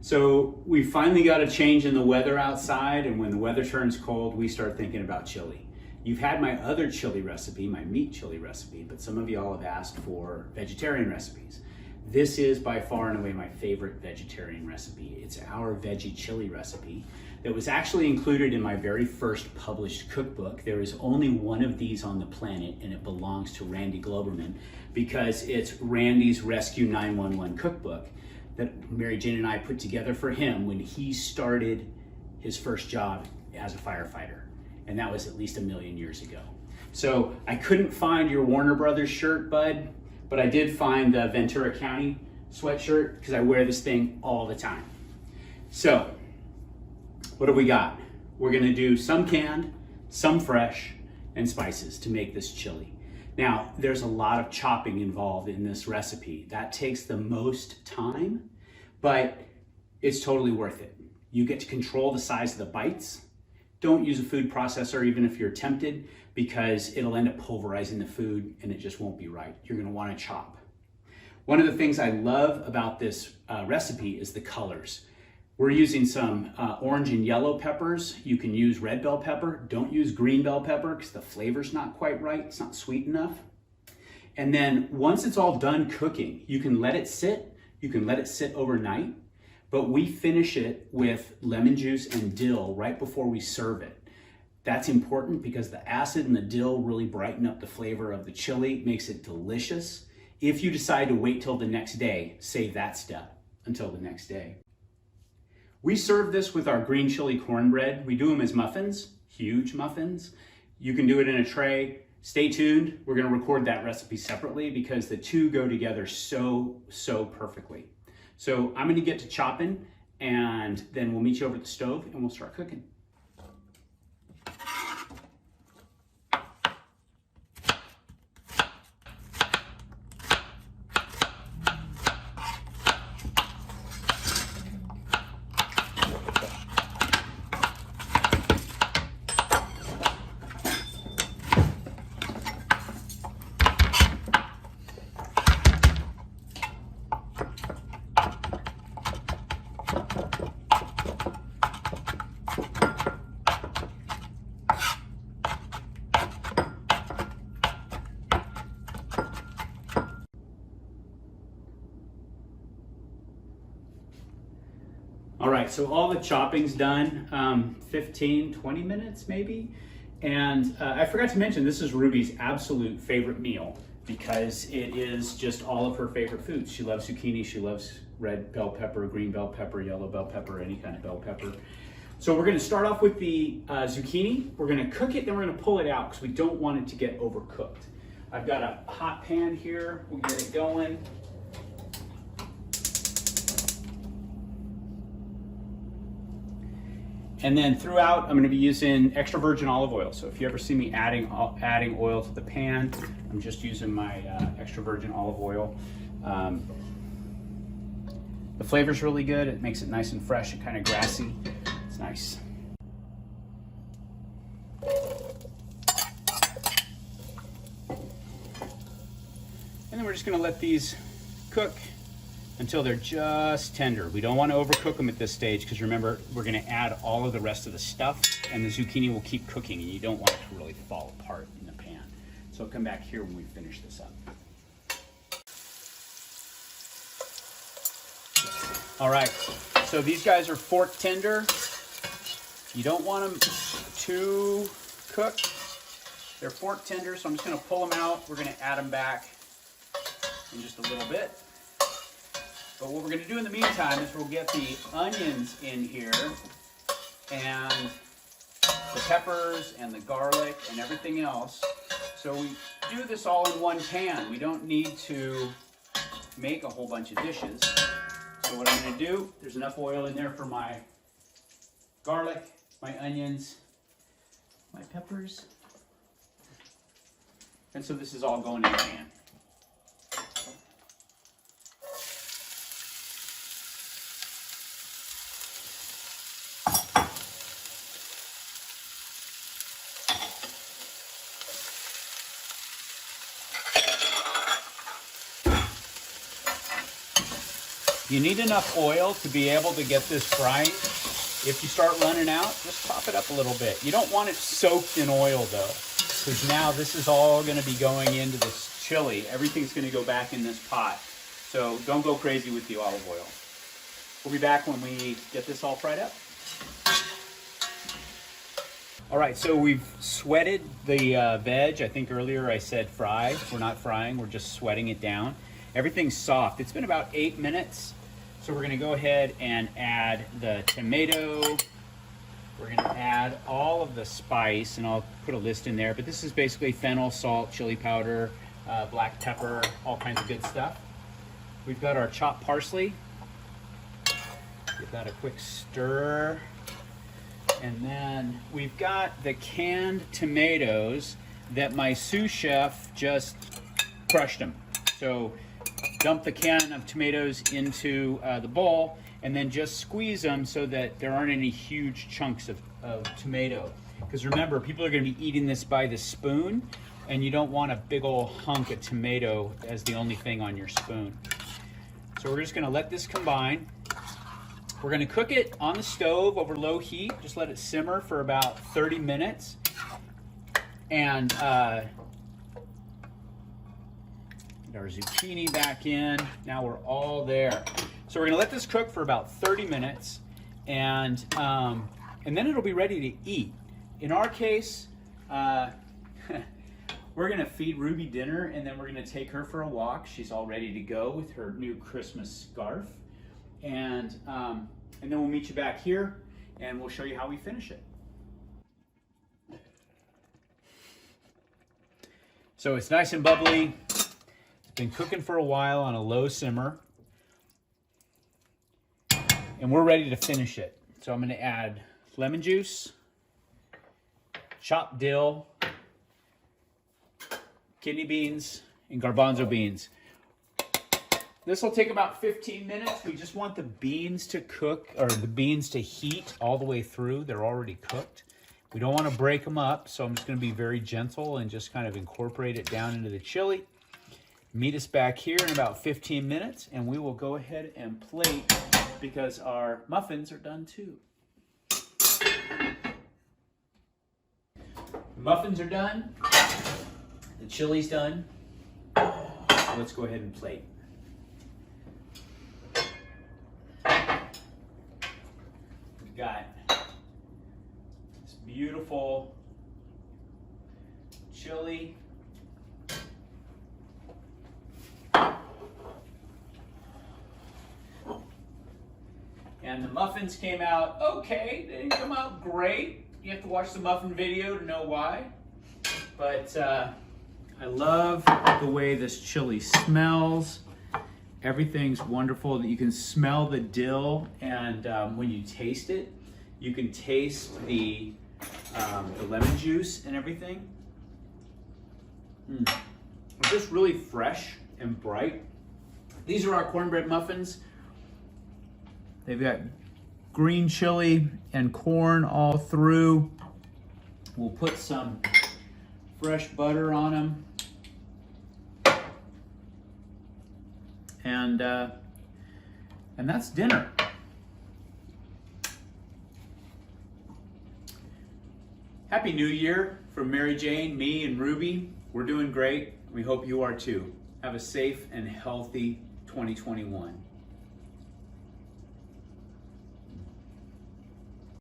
So we finally got a change in the weather outside, and when the weather turns cold, we start thinking about chili. You've had my other chili recipe, my meat chili recipe, but some of y'all have asked for vegetarian recipes. This is by far and away my favorite vegetarian recipe. It's our veggie chili recipe that was actually included in my very first published cookbook. There is only one of these on the planet, and it belongs to Randy Globerman because it's Randy's Rescue 911 cookbook that Mary Jane and I put together for him when he started his first job as a firefighter. And that was at least a million years ago. So I couldn't find your Warner Brothers shirt, bud, but I did find the Ventura County sweatshirt because I wear this thing all the time. So what do we got? We're gonna do some canned, some fresh, and spices to make this chili. Now, there's a lot of chopping involved in this recipe. That takes the most time, but it's totally worth it. You get to control the size of the bites. Don't use a food processor even if you're tempted, because it'll end up pulverizing the food and it just won't be right. You're gonna wanna chop. One of the things I love about this recipe is the colors. We're using some orange and yellow peppers. You can use red bell pepper. Don't use green bell pepper because the flavor's not quite right. It's not sweet enough. And then once it's all done cooking, you can let it sit. You can let it sit overnight, but we finish it with lemon juice and dill right before we serve it. That's important because the acid and the dill really brighten up the flavor of the chili, makes it delicious. If you decide to wait till the next day, save that step until the next day. We serve this with our green chili cornbread. We do them as muffins, huge muffins. You can do it in a tray. Stay tuned. We're gonna record that recipe separately because the two go together so perfectly. So I'm gonna get to chopping, and then we'll meet you over at the stove and we'll start cooking. All right, so all the chopping's done, 15, 20 minutes maybe. And I forgot to mention, this is Ruby's absolute favorite meal because it is just all of her favorite foods. She loves zucchini, she loves red bell pepper, green bell pepper, yellow bell pepper, any kind of bell pepper. So we're gonna start off with the zucchini. We're gonna cook it, then we're gonna pull it out because we don't want it to get overcooked. I've got a hot pan here, we'll get it going. And then throughout, I'm gonna be using extra virgin olive oil. So if you ever see me adding oil to the pan, I'm just using my extra virgin olive oil. The flavor's really good. It makes it nice and fresh and kind of grassy. It's nice. And then we're just gonna let these cook until they're just tender. We don't want to overcook them at this stage because remember, we're going to add all of the rest of the stuff and the zucchini will keep cooking and you don't want it to really fall apart in the pan. So I'll come back here when we finish this up. All right, so these guys are fork tender. You don't want them too cooked. They're fork tender, so I'm just going to pull them out. We're going to add them back in just a little bit. But what we're going to do in the meantime is we'll get the onions in here and the peppers and the garlic and everything else. So we do this all in one pan. We don't need to make a whole bunch of dishes. So what I'm going to do, there's enough oil in there for my garlic, my onions, my peppers. And so this is all going in the pan. You need enough oil to be able to get this frying. If you start running out, just top it up a little bit. You don't want it soaked in oil though, because now this is all gonna be going into this chili. Everything's gonna go back in this pot. So don't go crazy with the olive oil. We'll be back when we get this all fried up. All right, so we've sweated the veg. I think earlier I said fry. We're not frying, we're just sweating it down. Everything's soft. It's been about 8 minutes. So we're gonna go ahead and add the tomato. We're gonna add all of the spice, and I'll put a list in there, but this is basically fennel, salt, chili powder, black pepper, all kinds of good stuff. We've got our chopped parsley. Give that a quick stir. And then we've got the canned tomatoes that my sous chef just crushed them. So dump the can of tomatoes into the bowl and then just squeeze them so that there aren't any huge chunks of tomato. Because remember, people are going to be eating this by the spoon, and you don't want a big old hunk of tomato as the only thing on your spoon. So we're just going to let this combine. We're going to cook it on the stove over low heat. Just let it simmer for about 30 minutes. And get our zucchini back in. Now we're all there. So we're going to let this cook for about 30 minutes, and then it'll be ready to eat. In our case, we're going to feed Ruby dinner, and then we're going to take her for a walk. She's all ready to go with her new Christmas scarf. And then we'll meet you back here, and we'll show you how we finish it. So it's nice and bubbly. It's been cooking for a while on a low simmer, and we're ready to finish it. So I'm going to add lemon juice, chopped dill, kidney beans, and garbanzo beans. This will take about 15 minutes. We just want the beans to cook, or the beans to heat all the way through. They're already cooked. We don't want to break them up, so I'm just going to be very gentle and just kind of incorporate it down into the chili. Meet us back here in about 15 minutes, and we will go ahead and plate because our muffins are done too. The muffins are done. The chili's done. So let's go ahead and plate. We've got this beautiful chili. And the muffins came out okay. They didn't come out great. You have to watch the muffin video to know why. But I love the way this chili smells. Everything's wonderful. You can smell the dill, and when you taste it, you can taste the lemon juice and everything. It's just really fresh and bright. These are our cornbread muffins. They've got green chili and corn all through. We'll put some fresh butter on them. And that's dinner. Happy New Year from Mary Jane, me, and Ruby. We're doing great. We hope you are too. Have a safe and healthy 2021.